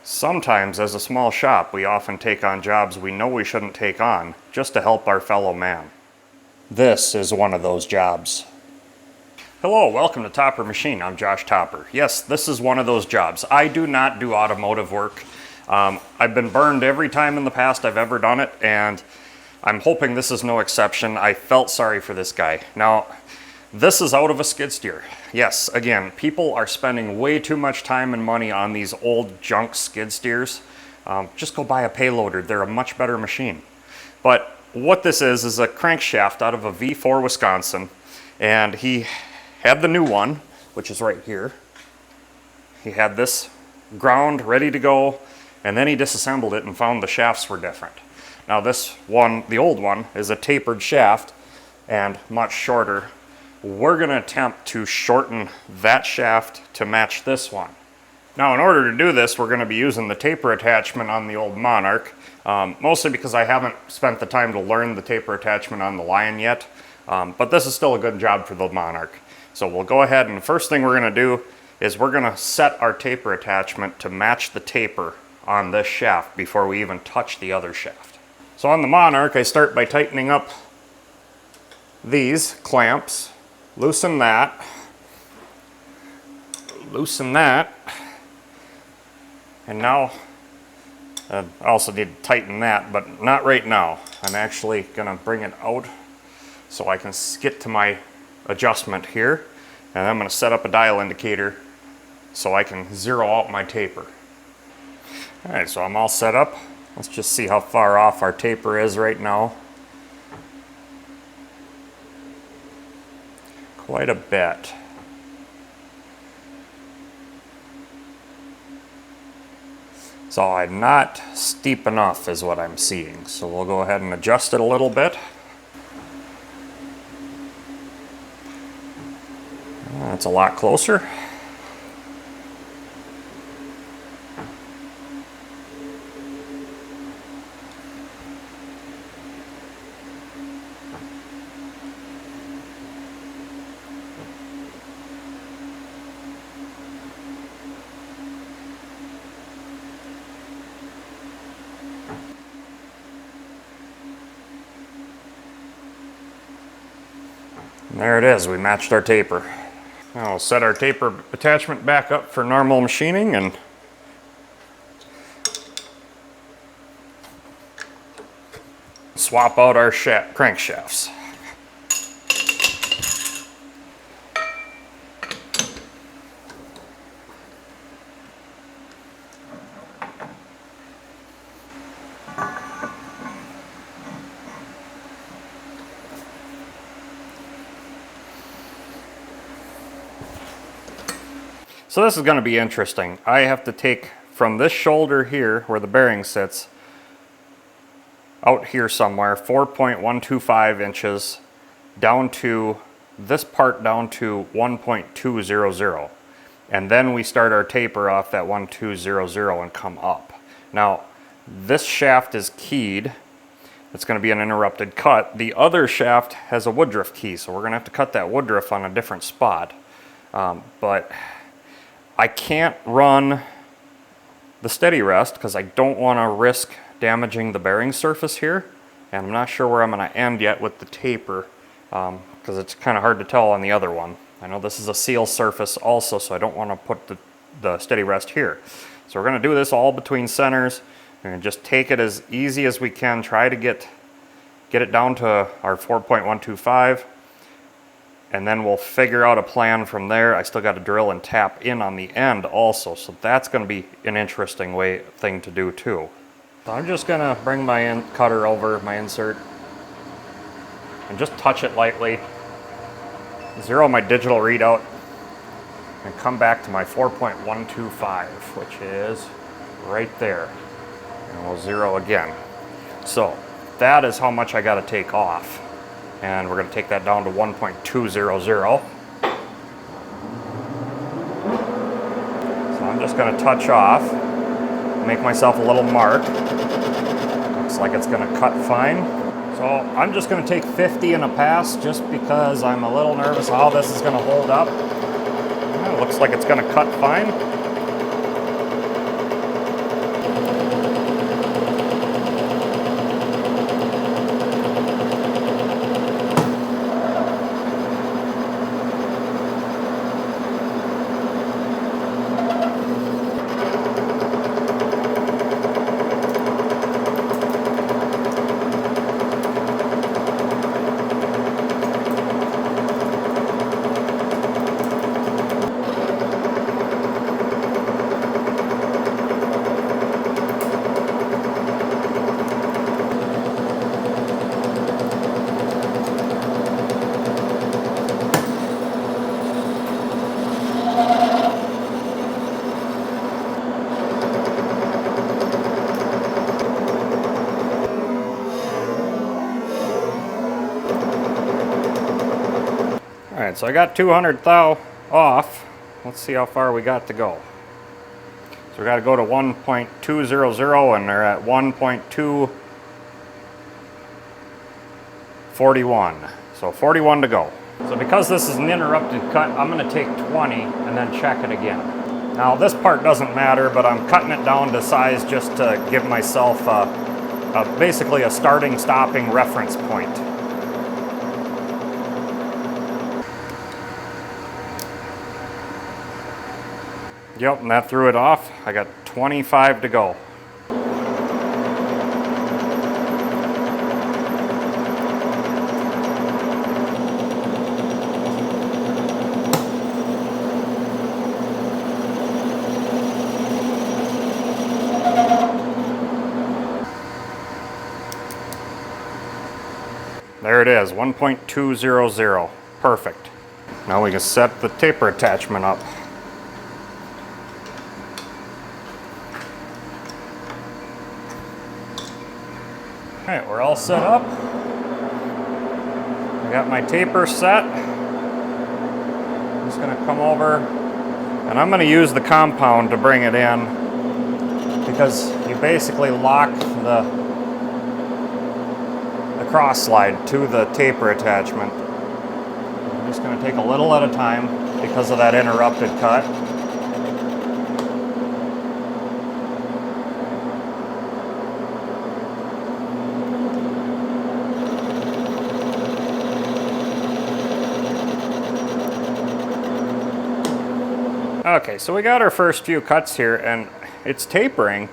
Sometimes, as a small shop, we often take on jobs we know we shouldn't take on just to help our fellow man. This is one of those jobs. Hello, welcome to Topper Machine. I'm Josh Topper. Yes, this is one of those jobs. I do not do automotive work. I've been burned every time in the past I've ever done it, and I'm hoping this is no exception. I felt sorry for this guy. Now, this is out of a skid steer. Yes, again, people are spending way too much time and money on these old junk skid steers. Just go buy a payloader. They're a much better machine. But what this is a crankshaft out of a V4 Wisconsin, and he had the new one, which is right here. He had this ground ready to go, and then he disassembled it and found the shafts were different. Now this one, the old one, is a tapered shaft and much shorter. We're going to attempt to shorten that shaft to match this one. Now in order to do this, we're going to be using the taper attachment on the old Monarch, mostly because I haven't spent the time to learn the taper attachment on the Lion yet, but this is still a good job for the Monarch. So we'll go ahead, and the first thing we're going to do is we're going to set our taper attachment to match the taper on this shaft before we even touch the other shaft. So on the Monarch, I start by tightening up these clamps. Loosen that, and now I also need to tighten that, but not right now. I'm actually going to bring it out so I can get to my adjustment here, and I'm going to set up a dial indicator so I can zero out my taper. Alright, so I'm all set up. Let's just see how far off our taper is right now. Quite a bit. So I'm not steep enough is what I'm seeing. So we'll go ahead and adjust it a little bit. That's a lot closer. And there it is, we matched our taper. Now we'll set our taper attachment back up for normal machining and swap out our crankshafts. So this is going to be interesting. I have to take from this shoulder here, where the bearing sits, out here somewhere, 4.125 inches, down to this part down to 1.200. And then we start our taper off that 1.200 and come up. Now, this shaft is keyed. It's going to be an interrupted cut. The other shaft has a Woodruff key, so we're going to have to cut that Woodruff on a different spot. But I can't run the steady rest because I don't want to risk damaging the bearing surface here, and I'm not sure where I'm going to end yet with the taper because it's kind of hard to tell on the other one. I know this is a seal surface also, so I don't want to put the steady rest here. So we're going to do this all between centers and just take it as easy as we can, try to get it down to our 4.125. And then we'll figure out a plan from there. I still got to drill and tap in on the end also, so that's going to be an interesting thing to do too. So I'm just going to bring my cutter over my insert and just touch it lightly, zero my digital readout, and come back to my 4.125, which is right there. And we'll zero again. So that is how much I got to take off. And we're going to take that down to 1.200. So I'm just going to touch off, make myself a little mark. Looks like it's going to cut fine. So I'm just going to take 50 in a pass just because I'm a little nervous how this is going to hold up. Yeah, it looks like it's going to cut fine. right, so I got 200 thou off. Let's see how far we got to go. So we got to go to 1.200 and they're at 1.241. So 41 to go. So because this is an interrupted cut, I'm going to take 20 and then check it again. Now this part doesn't matter, but I'm cutting it down to size just to give myself basically a starting stopping reference point. Yep, and that threw it off. I got 25 to go. There it is, 1.200. Perfect. Now we can set the taper attachment up. Alright, we're all set up. I got my taper set. I'm just going to come over and I'm going to use the compound to bring it in because you basically lock the cross slide to the taper attachment. I'm just going to take a little at a time because of that interrupted cut. Okay, so we got our first few cuts here and it's tapering,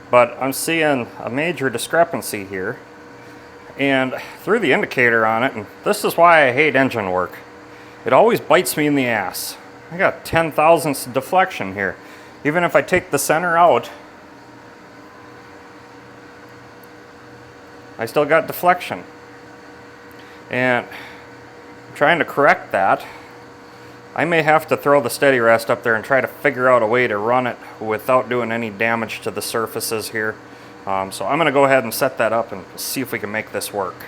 but I'm seeing a major discrepancy here. And threw the indicator on it, and this is why I hate engine work. It always bites me in the ass. I got 10 thousandths deflection here. Even if I take the center out, I still got deflection. And I'm trying to correct that. I may have to throw the steady rest up there and try to figure out a way to run it without doing any damage to the surfaces here. So I'm going to go ahead and set that up and see if we can make this work.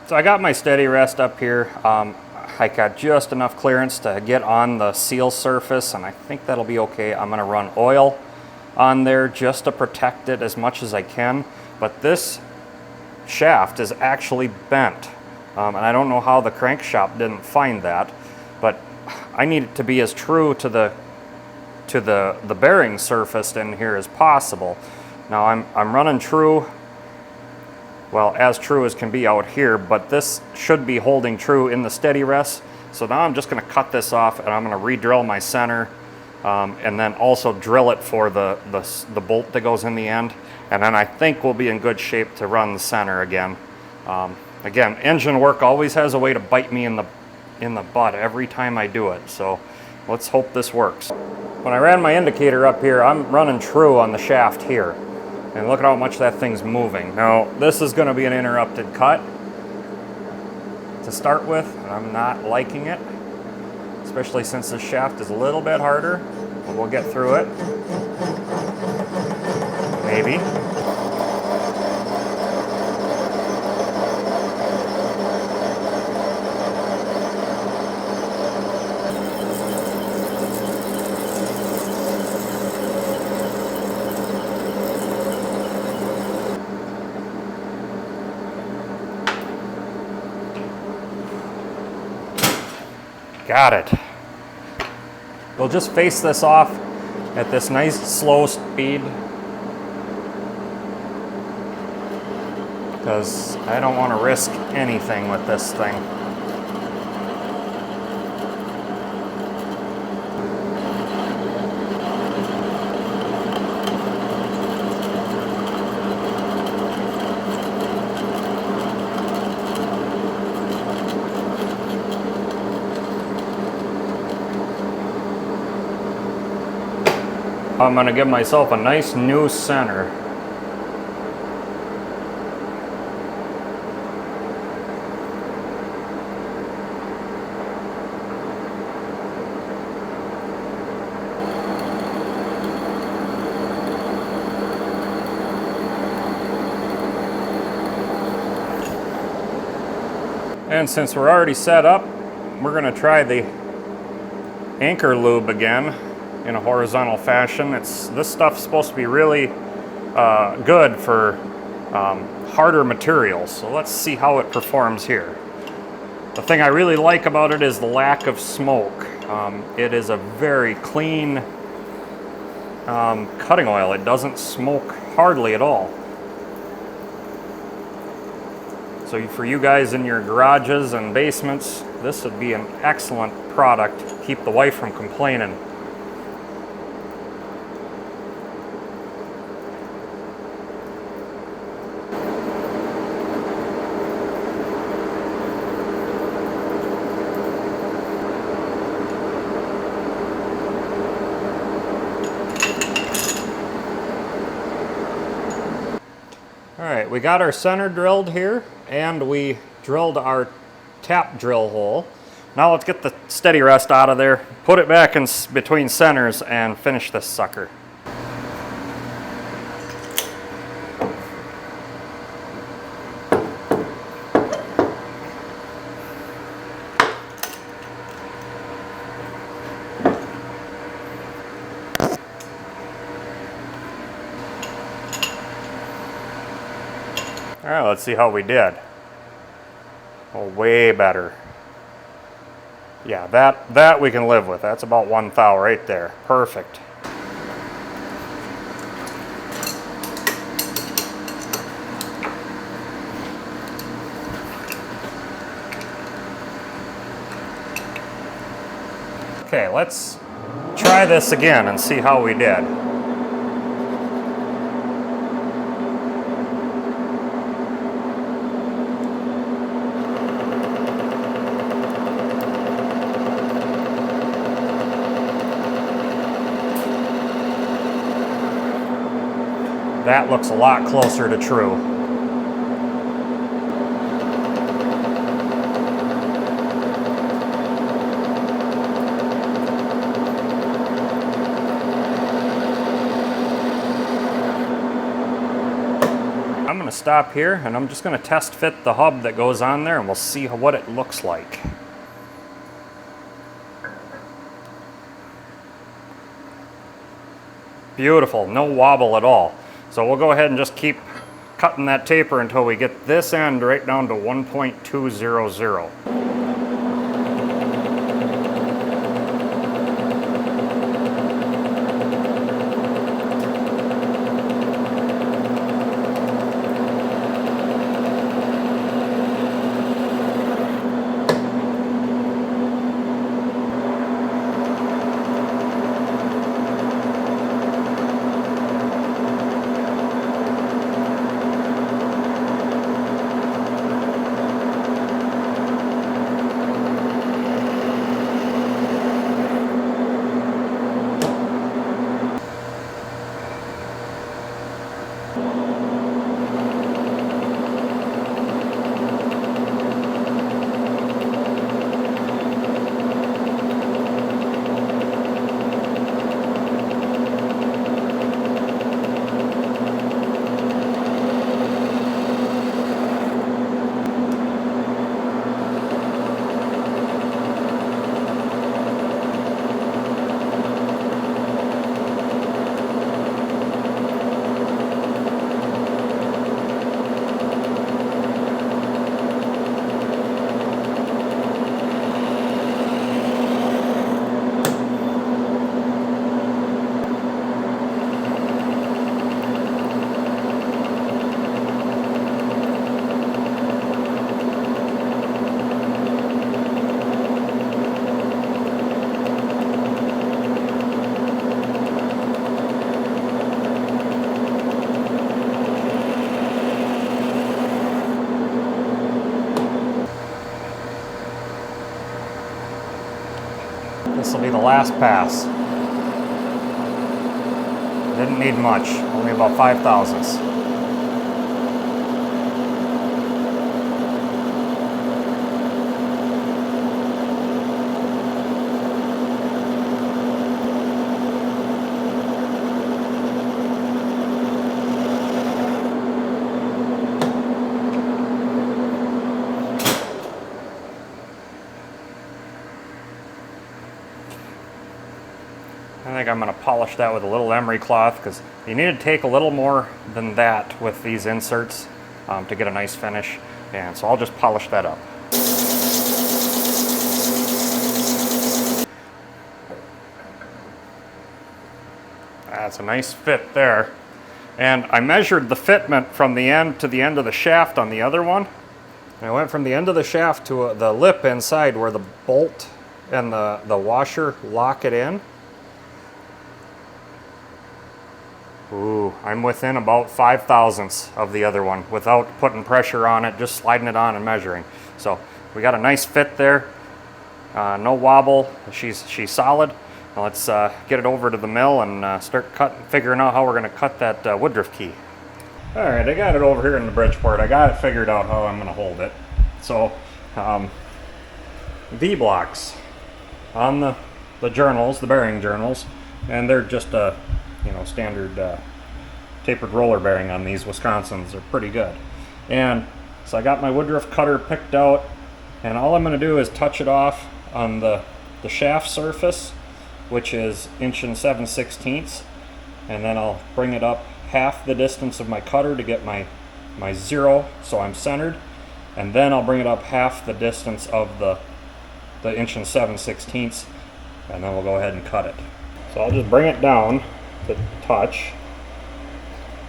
So I got my steady rest up here. I got just enough clearance to get on the seal surface and I think that'll be okay. I'm gonna run oil on there just to protect it as much as I can. But this shaft is actually bent. And I don't know how the crankshaft didn't find that, but I need it to be as true to the bearing surface in here as possible. Now I'm running true. Well, as true as can be out here, but this should be holding true in the steady rest. So now I'm just going to cut this off and I'm going to re-drill my center and then also drill it for the bolt that goes in the end. And then I think we'll be in good shape to run the center again. Again, engine work always has a way to bite me in the butt every time I do it. So let's hope this works. When I ran my indicator up here, I'm running true on the shaft here. And look at how much that thing's moving. Now, this is going to be an interrupted cut to start with, and I'm not liking it, especially since the shaft is a little bit harder, but we'll get through it. Maybe. Got it. We'll just face this off at this nice slow speed because I don't want to risk anything with this thing. I'm going to give myself a nice new center. And since we're already set up, we're going to try the anchor lube again in a horizontal fashion. This stuff's supposed to be really good for harder materials. So let's see how it performs here. The thing I really like about it is the lack of smoke. It is a very clean cutting oil. It doesn't smoke hardly at all. So for you guys in your garages and basements, this would be an excellent product to keep the wife from complaining. All right, we got our center drilled here, and we drilled our tap drill hole. Now let's get the steady rest out of there, put it back in between centers, and finish this sucker. All right, let's see how we did. Oh, way better. Yeah, that we can live with. That's about 1 thou right there. Perfect. Okay, let's try this again and see how we did. That looks a lot closer to true. I'm going to stop here and I'm just going to test fit the hub that goes on there, and we'll see what it looks like. Beautiful, no wobble at all. So we'll go ahead and just keep cutting that taper until we get this end right down to 1.200. This will be the last pass. Didn't need much, only about 5/1000ths. I think I'm going to polish that with a little emery cloth because you need to take a little more than that with these inserts to get a nice finish. And so I'll just polish that up. That's a nice fit there. And I measured the fitment from the end to the end of the shaft on the other one. And I went from the end of the shaft to the lip inside where the bolt and the washer lock it in. Ooh, I'm within about 5/1000ths of the other one without putting pressure on it, just sliding it on and measuring. So we got a nice fit there, no wobble. She's solid. Now let's get it over to the mill and start figuring out how we're going to cut that Woodruff key. All right, I got it over here in the Bridgeport. I got it figured out how I'm going to hold it. So V-blocks on the journals, the bearing journals, and they're just a standard tapered roller bearing on these Wisconsins. They're pretty good. And so I got my Woodruff cutter picked out, and all I'm going to do is touch it off on the shaft surface, which is 1 7/16", and then I'll bring it up half the distance of my cutter to get my zero, so I'm centered, and then I'll bring it up half the distance of the 1 7/16", and then we'll go ahead and cut it. So I'll just bring it down to touch,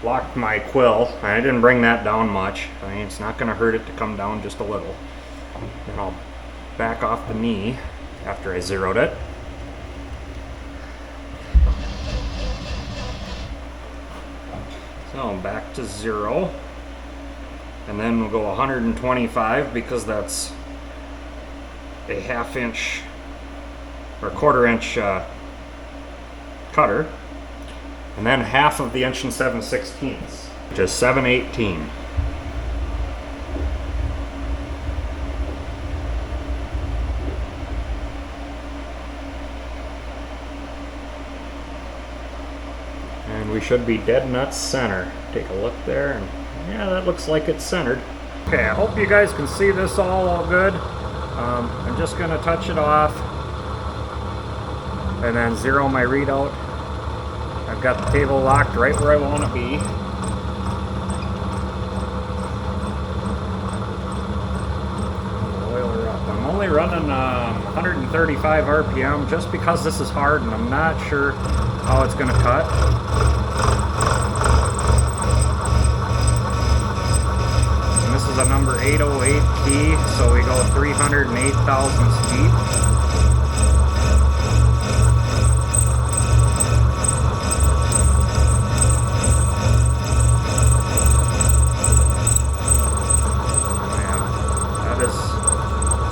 lock my quill. I didn't bring that down much. I mean, it's not going to hurt it to come down just a little. And I'll back off the knee after I zeroed it. So back to 0, and then we'll go 125 because that's a 1/2 inch or 1/4 inch cutter, and then half of the 1 7/16", which is 7/18. And we should be dead nuts center. Take a look there, and yeah, that looks like it's centered. Okay, I hope you guys can see this all good. I'm just gonna touch it off and then zero my readout. I've got the table locked right where I want to be. Oil her up. I'm only running 135 RPM just because this is hard and I'm not sure how it's going to cut. And this is a number 808 key, so we go 308 thousandths deep.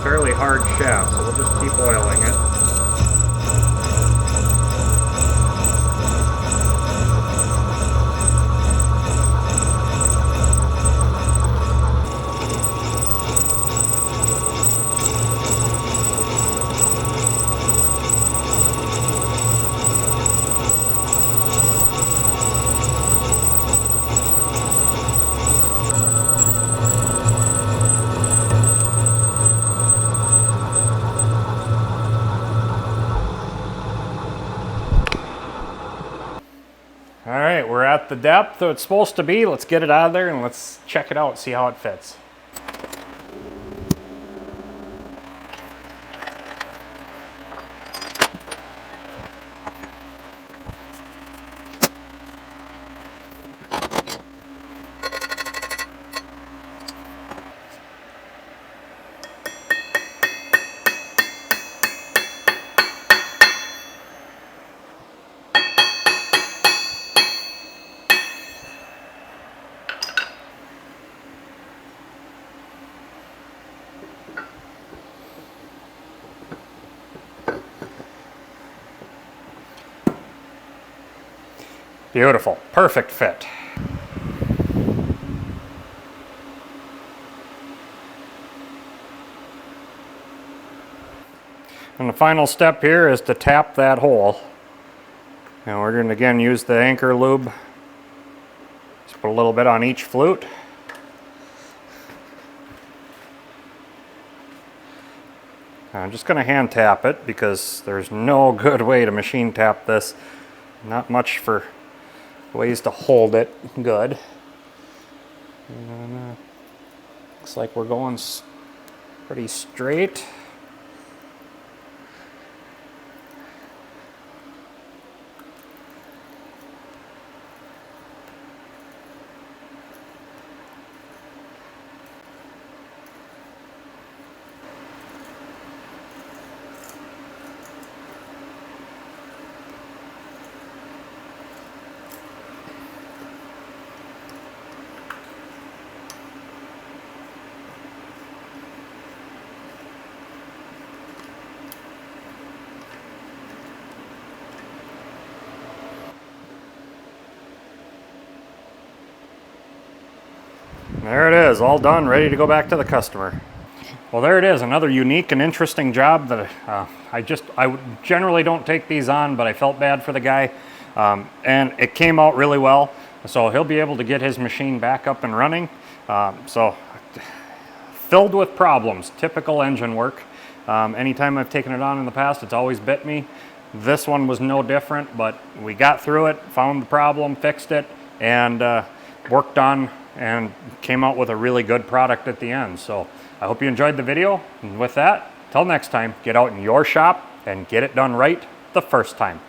Fairly hard shaft, so we'll just keep oiling it. All right, we're at the depth that it's supposed to be. Let's get it out of there and let's check it out, see how it fits. Beautiful, perfect fit. And the final step here is to tap that hole. And we're going to again use the anchor lube. Just put a little bit on each flute. I'm just going to hand tap it because there's no good way to machine tap this. Not much for ways to hold it good. And, looks like we're going pretty straight. There it is, all done, ready to go back to the customer. Well, there it is, another unique and interesting job that I generally don't take these on, but I felt bad for the guy, and it came out really well. So he'll be able to get his machine back up and running. So filled with problems, typical engine work. Anytime I've taken it on in the past, it's always bit me. This one was no different, but we got through it, found the problem, fixed it, and worked on and came out with a really good product at the end. So I hope you enjoyed the video. And with that, till next time, get out in your shop and get it done right the first time.